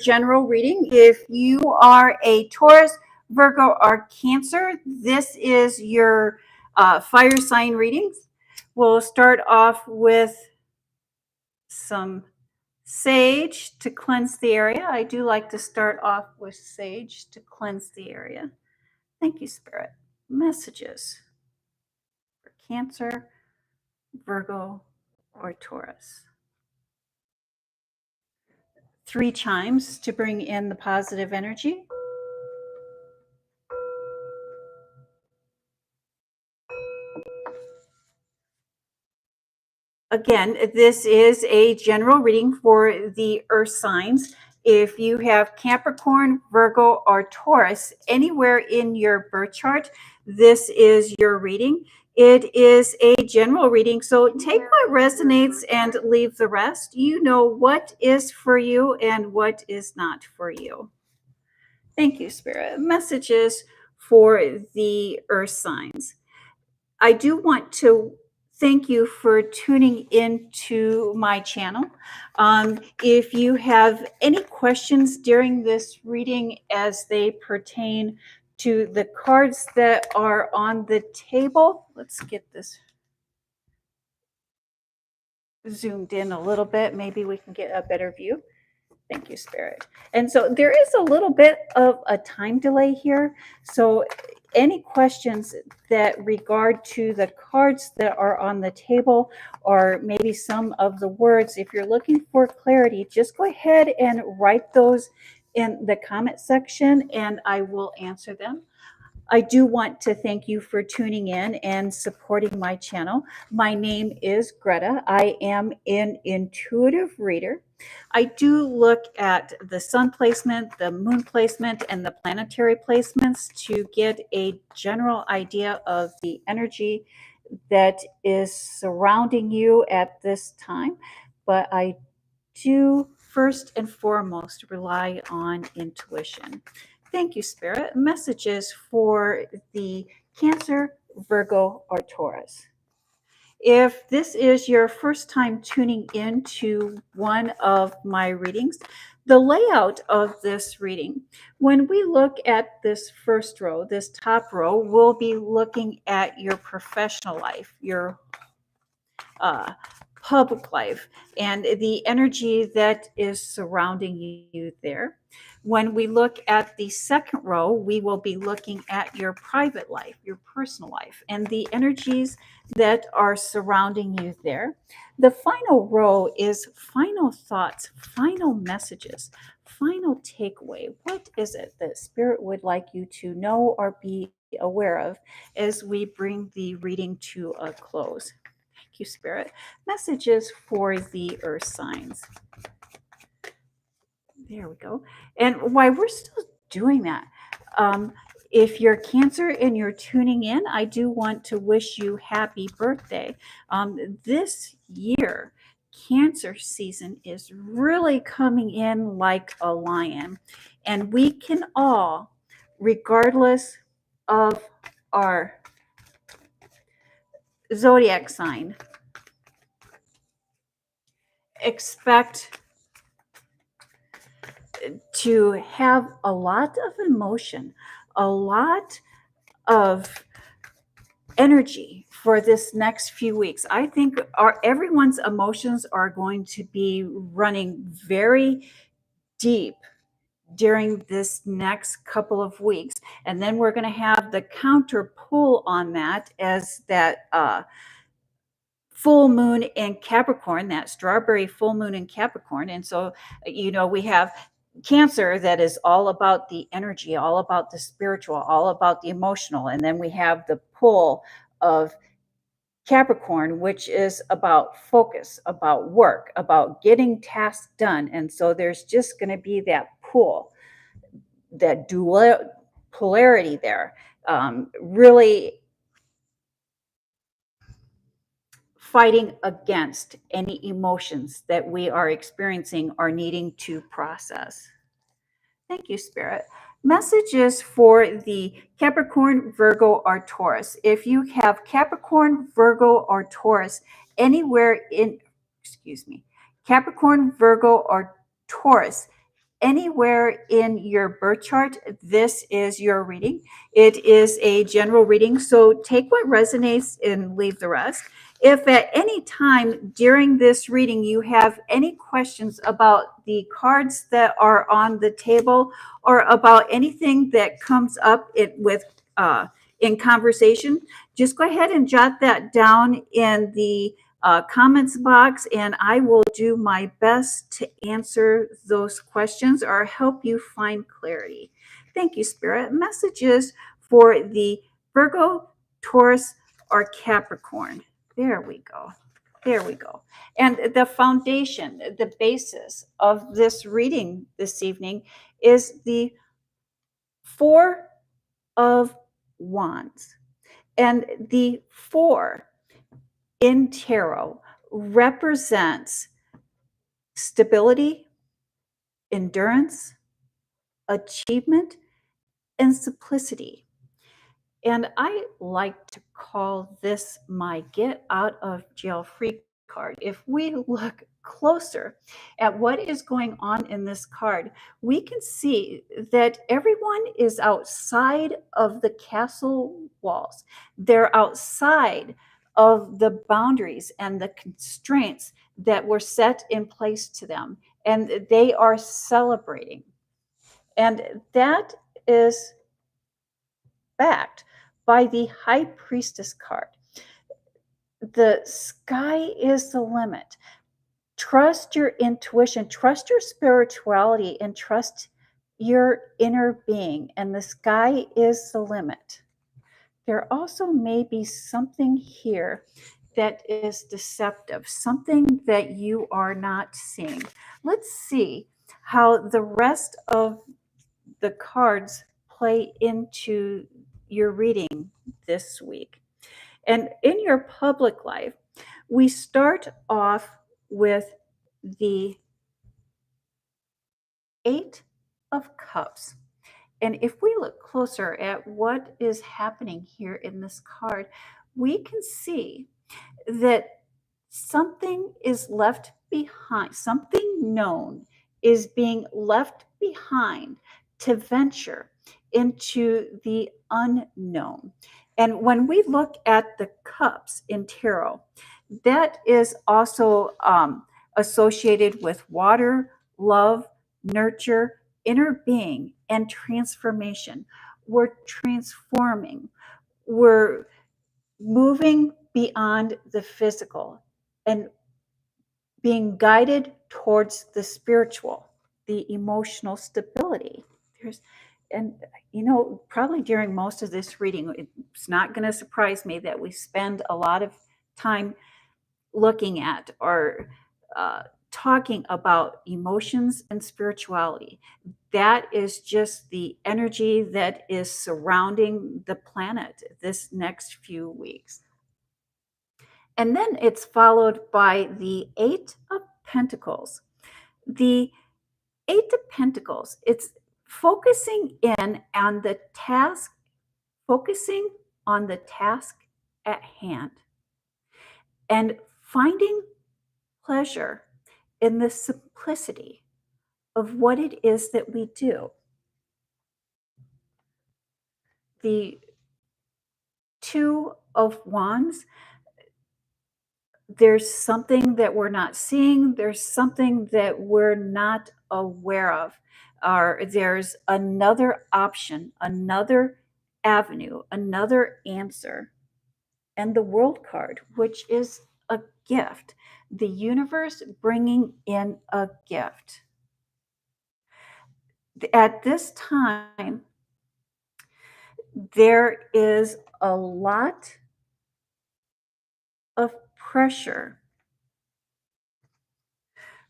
general reading. If you are a Taurus, Virgo, or Cancer, this is your fire sign readings. We'll start off with some sage to cleanse the area. I do like to start off with sage to cleanse the area. Thank you, Spirit. Messages for Cancer, Virgo, or Taurus. 3 chimes to bring in the positive energy. Again, this is a general reading for the earth signs. If you have Capricorn, Virgo, or Taurus anywhere in your birth chart, this is your reading. It is a general reading, so take what resonates and leave the rest. You know what is for you and what is not for you. Thank you, Spirit. Messages for the earth signs. I do want to thank you for tuning into my channel. If you have any questions during this reading as they pertain to the cards that are on the table, let's get this zoomed in a little bit. Maybe we can get a better view. Thank you, Spirit. And so there is a little bit of a time delay here. So any questions that regard to the cards that are on the table, or maybe some of the words, if you're looking for clarity, just go ahead and write those in the comment section and I will answer them. I do want to thank you for tuning in and supporting my channel. My name is Greta. I am an intuitive reader. I do look at the sun placement, the moon placement, and the planetary placements to get a general idea of the energy that is surrounding you at this time. But I do first and foremost rely on intuition. Thank you, Spirit. Messages for the Cancer, Virgo, or Taurus. If this is your first time tuning into one of my readings, the layout of this reading, when we look at this first row, this top row, we'll be looking at your professional life, your public life, and the energy that is surrounding you there. When we look at the second row, we will be looking at your private life, your personal life, and the energies that are surrounding you there. The final row is final thoughts, final messages, final takeaway. What is it that Spirit would like you to know or be aware of as we bring the reading to a close? Thank you, Spirit. Messages for the earth signs. There we go. And while we're still doing that, if you're Cancer and you're tuning in, I do want to wish you happy birthday. This year, Cancer season is really coming in like a lion. And we can all, regardless of our zodiac sign, expect to have a lot of emotion, a lot of energy for this next few weeks. I think everyone's emotions are going to be running very deep during this next couple of weeks. And then we're going to have the counter pull on that as that full moon in Capricorn, that strawberry full moon in Capricorn. And so, we have Cancer that is all about the energy, all about the spiritual, all about the emotional. And then we have the pull of Capricorn, which is about focus, about work, about getting tasks done. And so there's just going to be that pull, that dual polarity there, really fighting against any emotions that we are experiencing or needing to process. Thank you, Spirit. Messages for the Capricorn, Virgo, or Taurus. If you have Capricorn, Virgo, or Taurus anywhere in, Capricorn, Virgo, or Taurus anywhere in your birth chart, this is your reading. It is a general reading, so take what resonates and leave the rest. If at any time during this reading you have any questions about the cards that are on the table or about anything that comes up in conversation, just go ahead and jot that down in the comments box, and I will do my best to answer those questions or help you find clarity. Thank you, Spirit. Messages for the Virgo, Taurus, or Capricorn. There we go. There we go. And the foundation, the basis of this reading this evening is the Four of Wands. And the four in tarot represents stability, endurance, achievement, and simplicity. And I like to call this my get out of jail free card. If we look closer at what is going on in this card, we can see that everyone is outside of the castle walls. They're outside of the boundaries and the constraints that were set in place to them, and they are celebrating. And that is backed by the High Priestess card. The sky is the limit. Trust your intuition, trust your spirituality, and trust your inner being. And the sky is the limit. There also may be something here that is deceptive, something that you are not seeing. Let's see how the rest of the cards play into your reading this week. And in your public life, we start off with the Eight of Cups. And if we look closer at what is happening here in this card, we can see that something is left behind, something known is being left behind to venture into the unknown. And when we look at the cups in tarot, that is also associated with water, love, nurture, inner being, and transformation. We're transforming. We're moving beyond the physical and being guided towards the spiritual, the emotional stability. And probably during most of this reading, it's not going to surprise me that we spend a lot of time looking at or talking about emotions and spirituality. That is just the energy that is surrounding the planet this next few weeks. And then it's followed by the Eight of Pentacles. The Eight of Pentacles, it's focusing in on the task, focusing on the task at hand, and finding pleasure in the simplicity of what it is that we do. The Two of Wands, there's something that we're not seeing, there's something that we're not aware of, or there's another option, another avenue, another answer. And the World card, which is a gift, the universe bringing in a gift. At this time, there is a lot of pressure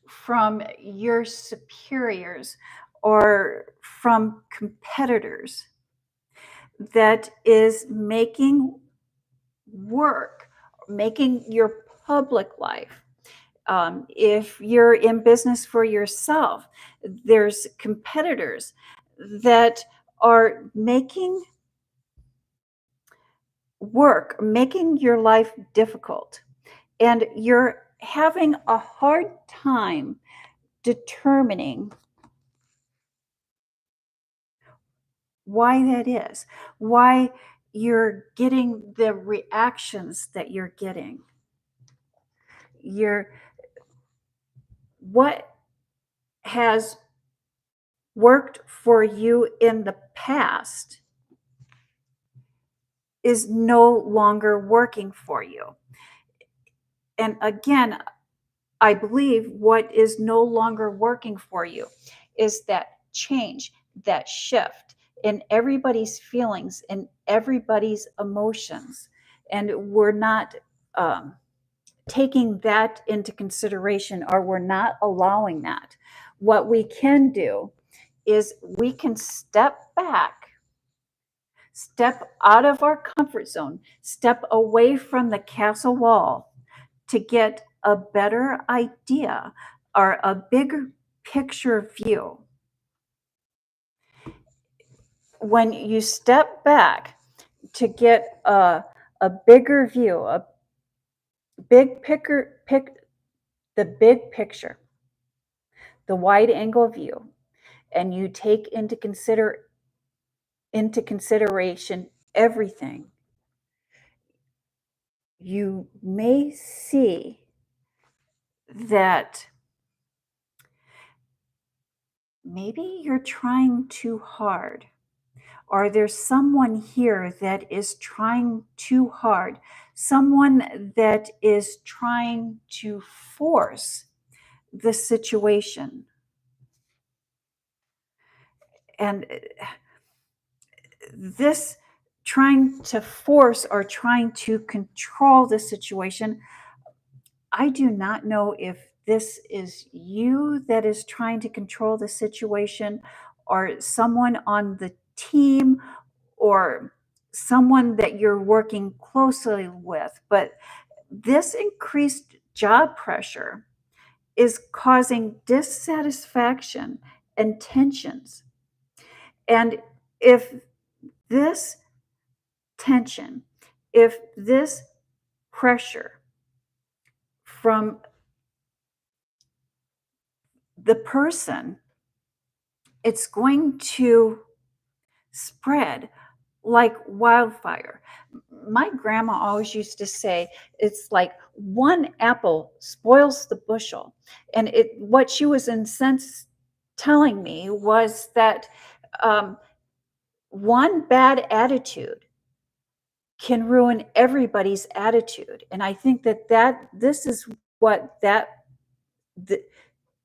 from your superiors or from competitors that is making your public life. If you're in business for yourself, there's competitors that are making your life difficult. And you're having a hard time determining why that is, why you're getting the reactions that you're getting. You're what has worked for you in the past is no longer working for you. And again, I believe what is no longer working for you is that change, that shift in everybody's feelings, in everybody's emotions. And we're not taking that into consideration, or we're not allowing that. What we can do is we can step back, step out of our comfort zone, step away from the castle wall to get a better idea or a bigger picture view. When you step back to get a bigger view, a big picture, the big picture, the wide angle view, and you take into consideration everything, you may see that maybe you're trying too hard, or there's someone here that is trying too hard, someone that is trying to force the situation. And this trying to force or trying to control the situation, I do not know if this is you that is trying to control the situation, or someone on the team, or someone that you're working closely with. But this increased job pressure is causing dissatisfaction and tensions. And if this tension, if this pressure from the person, it's going to spread like wildfire. My grandma always used to say, it's like one apple spoils the bushel. And what she was in sense telling me was that one bad attitude can ruin everybody's attitude. And I think that this is what the,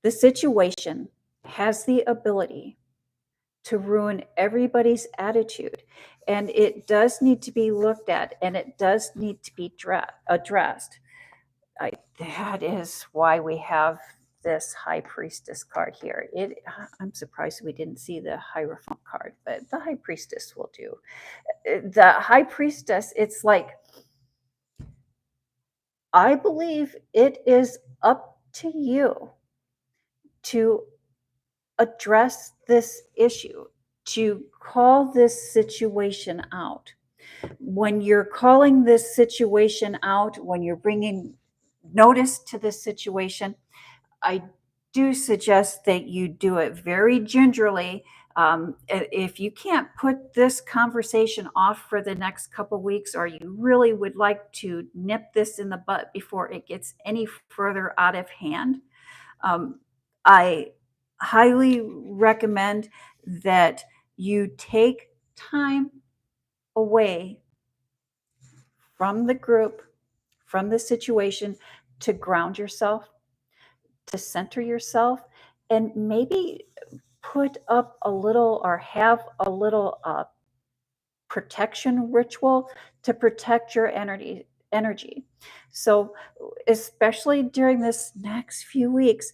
the situation has the ability to ruin everybody's attitude. And it does need to be looked at, and it does need to be addressed. That is why we have this High Priestess card here. I'm surprised we didn't see the Hierophant card, but the High Priestess will do. The High Priestess, it's like, I believe it is up to you to address this issue, to call this situation out. When you're calling this situation out, when you're bringing notice to this situation, I do suggest that you do it very gingerly. If you can't put this conversation off for the next couple weeks, or you really would like to nip this in the butt before it gets any further out of hand, I highly recommend that you take time away from the group, from the situation, to ground yourself, to center yourself, and maybe put up a little, or have a little protection ritual to protect your energy. So especially during this next few weeks,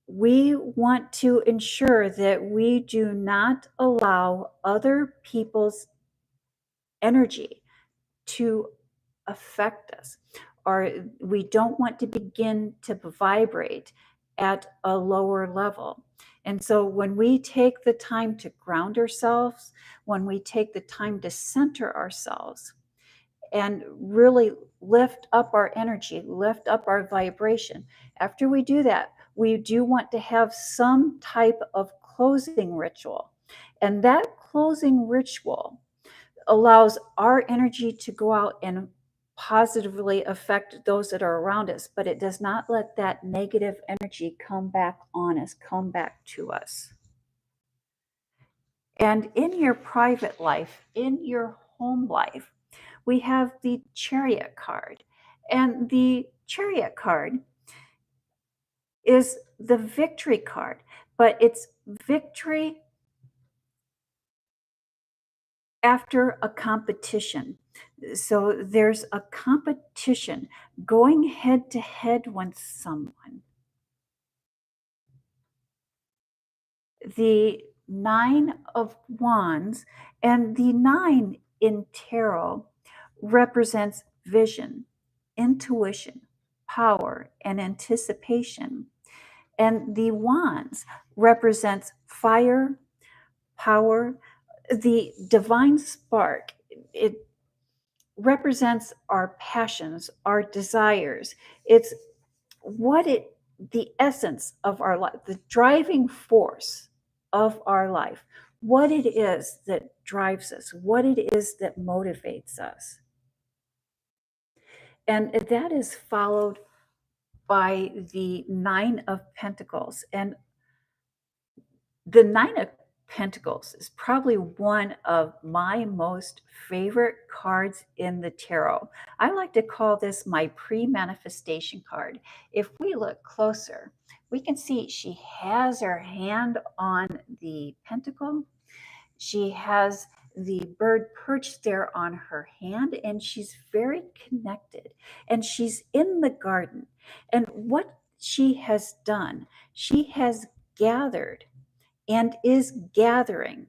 we want to ensure that we do not allow other people's energy to affect us, or we don't want to begin to vibrate at a lower level. And so when we take the time to ground ourselves, when we take the time to center ourselves and really lift up our energy, lift up our vibration, after we do that, we do want to have some type of closing ritual. And that closing ritual allows our energy to go out and positively affect those that are around us, but it does not let that negative energy come back on us, come back to us. And in your private life, in your home life, we have the Chariot card. And the Chariot card is the victory card, but it's victory after a competition. So there's a competition going head to head with someone. The Nine of Wands, and the nine in tarot represents vision, intuition, power, and anticipation. And the wands represents fire, power, the divine spark. It represents our passions, our desires. It's the essence of our life, the driving force of our life, what it is that drives us, what it is that motivates us. And that is followed by the Nine of Pentacles. And the Nine of Pentacles is probably one of my most favorite cards in the tarot. I like to call this my pre-manifestation card. If we look closer, we can see she has her hand on the pentacle. She has the bird perched there on her hand, and she's very connected. And she's in the garden. And what she has done, she has gathered and is gathering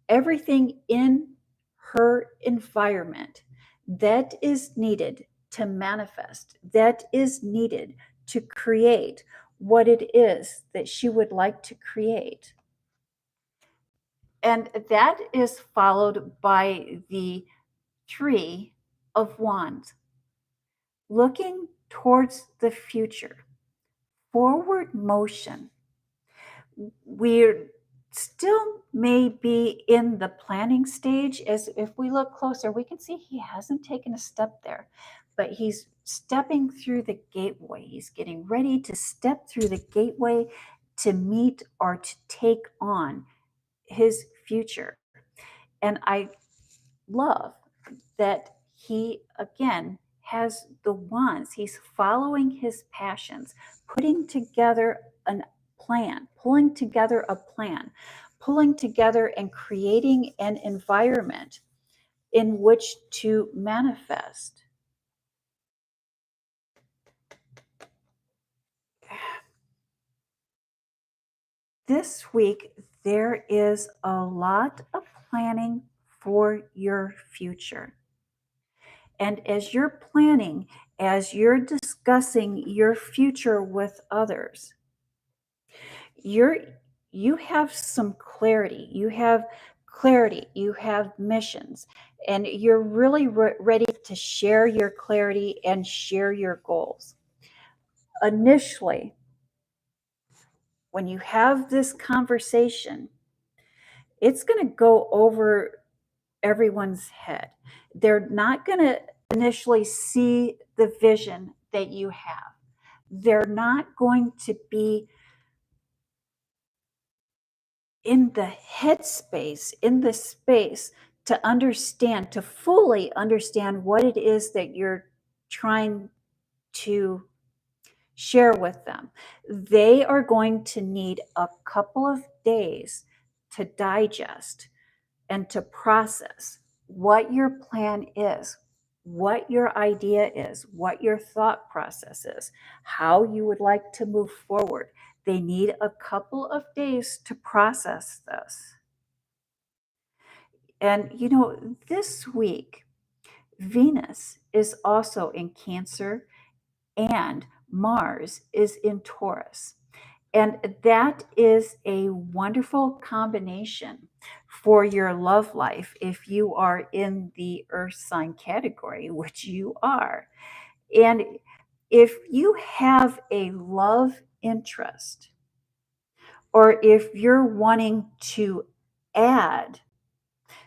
everything in her environment that is needed to manifest, that is needed to create what it is that she would like to create. And that is followed by the Three of Wands, looking towards the future, forward motion. We're still may be in the planning stage. As if we look closer, we can see he hasn't taken a step there, but he's stepping through the gateway. He's getting ready to step through the gateway to meet or to take on his future. And I love that he again has the wands. He's following his passions, putting together an plan, pulling together a plan, pulling together and creating an environment in which to manifest. This week, there is a lot of planning for your future. And as you're planning, as you're discussing your future with others, you have some clarity. You have clarity. You have missions, and you're really ready to share your clarity and share your goals. Initially, when you have this conversation, it's going to go over everyone's head. They're not going to initially see the vision that you have. They're not going to be in the headspace, in the space to understand, to fully understand what it is that you're trying to share with them. They are going to need a couple of days to digest and to process what your plan is, what your idea is, what your thought process is, how you would like to move forward. They need a couple of days to process this. And this week, Venus is also in Cancer and Mars is in Taurus. And that is a wonderful combination for your love life if you are in the earth sign category, which you are. And if you have a love interest, or if you're wanting to add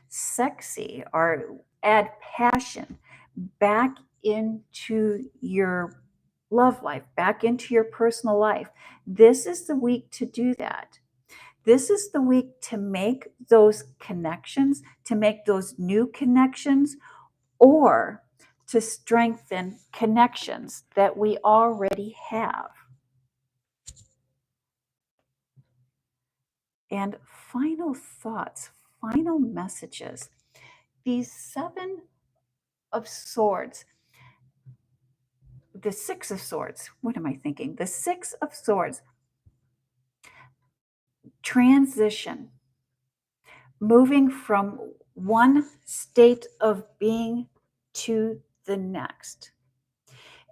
sexy or add passion back into your love life, back into your personal life. This is the week to do that. This is the week to make those connections, to make those new connections, or to strengthen connections that we already have. And final thoughts, final messages. These 7 of Swords, the 6 of Swords, what am I thinking? The 6 of Swords, transition, moving from one state of being to the next.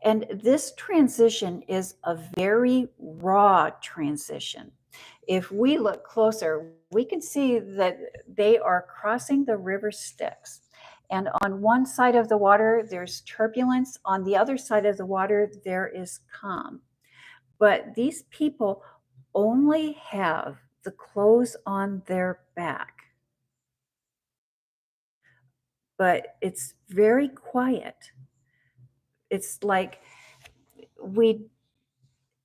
And this transition is a very raw transition. If we look closer, we can see that they are crossing the river Styx. And on one side of the water, there's turbulence. On the other side of the water, there is calm. But these people only have the clothes on their back. But it's very quiet. It's like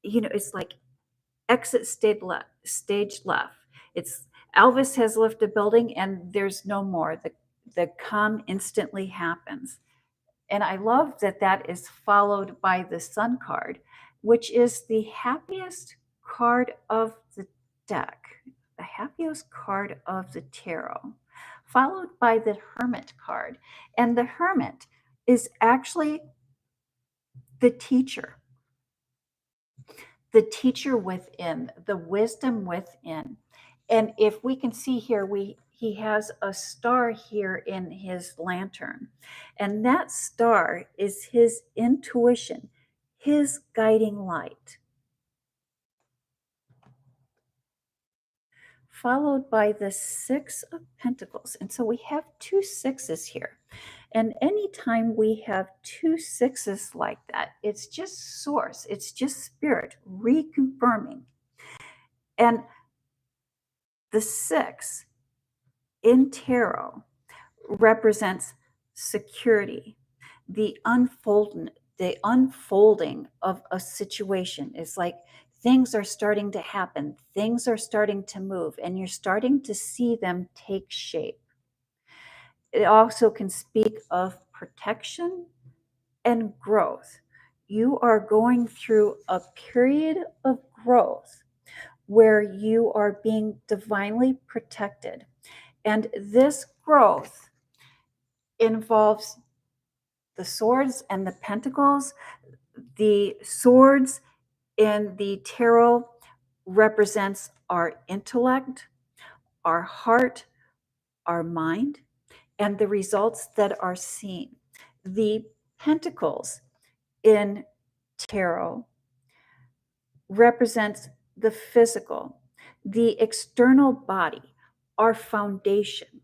it's like exit stage left. It's Elvis has left the building and there's no more. The calm instantly happens. And I love that that is followed by the Sun card, which is the happiest card of the deck, the happiest card of the tarot, followed by the Hermit card. And the Hermit is actually the teacher within, the wisdom within. And if we can see here, he has a star here in his lantern. And that star is his intuition, his guiding light. Followed by the 6 of Pentacles. And so we have 2 6s here. And anytime we have 2 6s like that, it's just source, it's just spirit reconfirming. And the 6 in tarot represents security, the unfolding of a situation. Is like things are starting to happen, things are starting to move, and you're starting to see them take shape. It also can speak of protection and growth. You are going through a period of growth where you are being divinely protected. And this growth involves the swords and the pentacles. The swords in the tarot represents our intellect, our heart, our mind, and the results that are seen. The pentacles in tarot represents the physical, the external body, our foundation.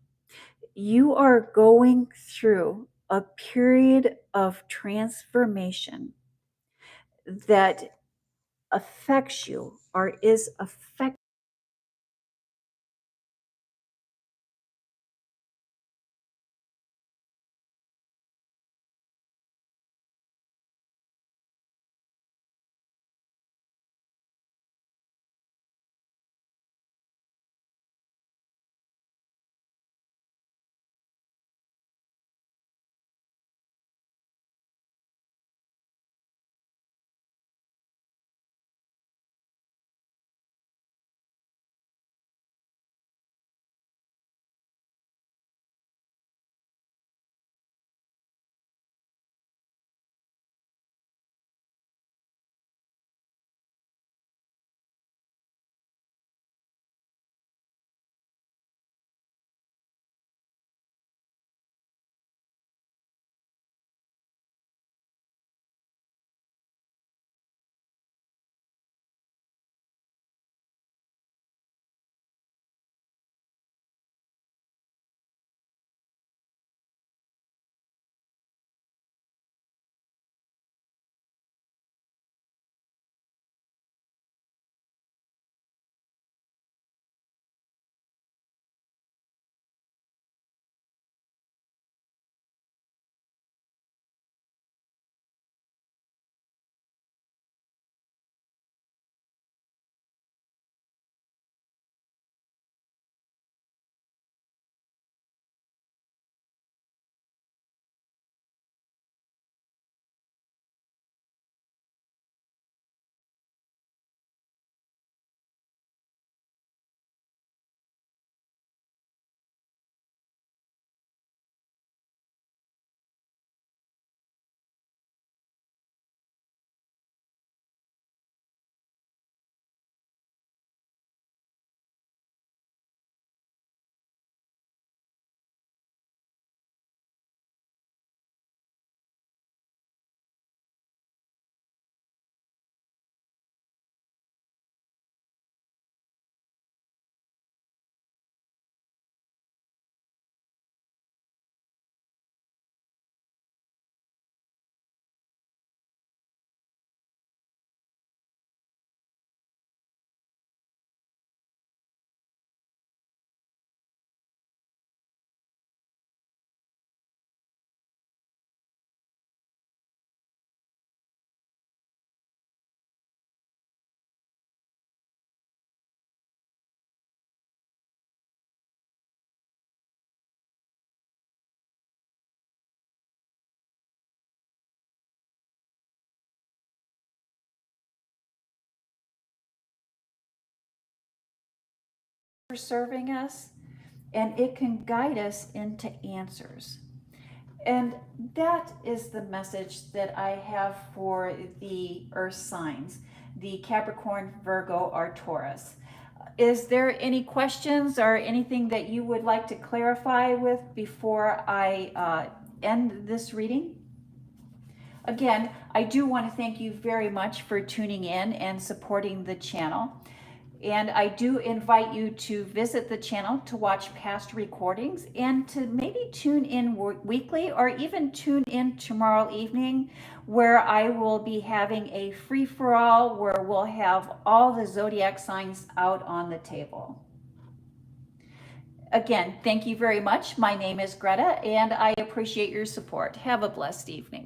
You are going through a period of transformation that affects you or is affecting serving us, and it can guide us into answers. And that is the message that I have for the earth signs, the Capricorn, Virgo, or Taurus. Is there any questions or anything that you would like to clarify with before I end this reading? Again, I do want to thank you very much for tuning in and supporting the channel. And I do invite you to visit the channel to watch past recordings and to maybe tune in weekly or even tune in tomorrow evening, where I will be having a free-for-all where we'll have all the zodiac signs out on the table. Again, thank you very much. My name is Greta, and I appreciate your support. Have a blessed evening.